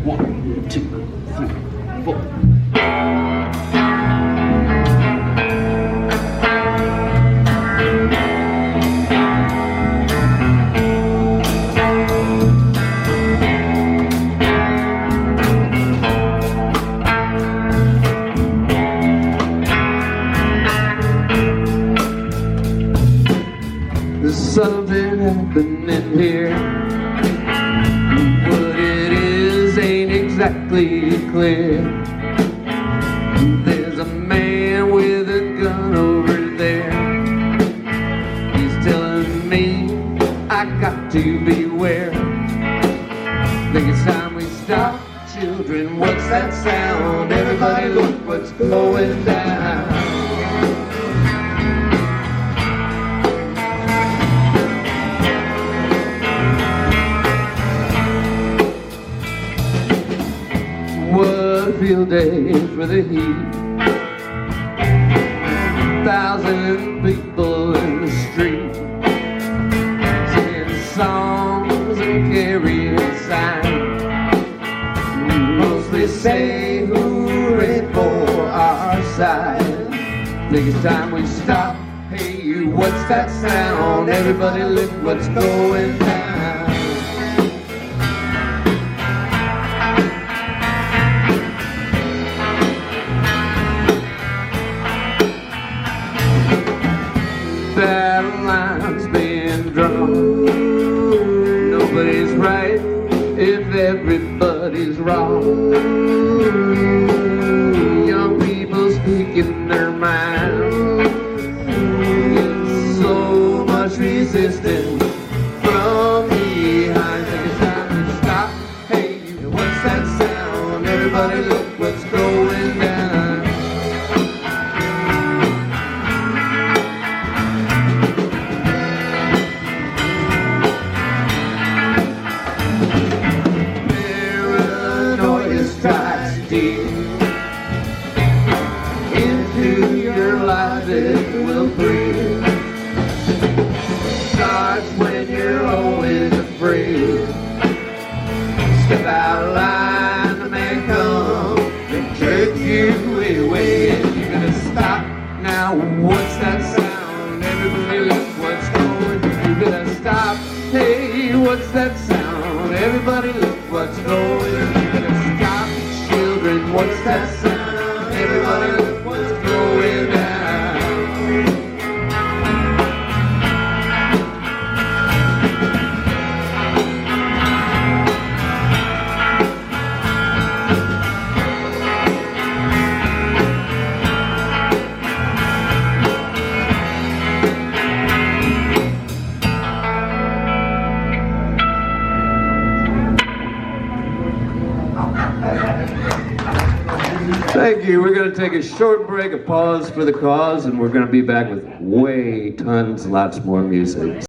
1, 2, 3, 4. There's something happening here. What it is ain't exactly clear. There's a man with a gun over there. He's telling me I got to beware. Think it's time we stop. Children, what's that sound? Everybody look what's going down. What a field day for the heat. 1,000 people in the street, singing songs and carrying signs. Mostly say hooray for our side. Think it's time we stop. Hey, what's that sound? Everybody look what's going down. Battle lines being drawn. Nobody's right if everybody's wrong. Young people speaking their minds. There's so much resistance from behind. Think it's time to stop. Hey, what's that sound? Everybody look what's going down. Into your life it will breathe. Starts when you're always afraid. Step out of line, the man come and jerk you away. And you're gonna stop now. What's that sound? Everybody look what's going. You're gonna stop. Hey, what's that sound? Everybody look what's going. You're gonna stop. Children, what's that sound? Everybody look what's going down. Thank you. We're going to take a short break, a pause for the cause, and we're going to be back with tons, lots more music.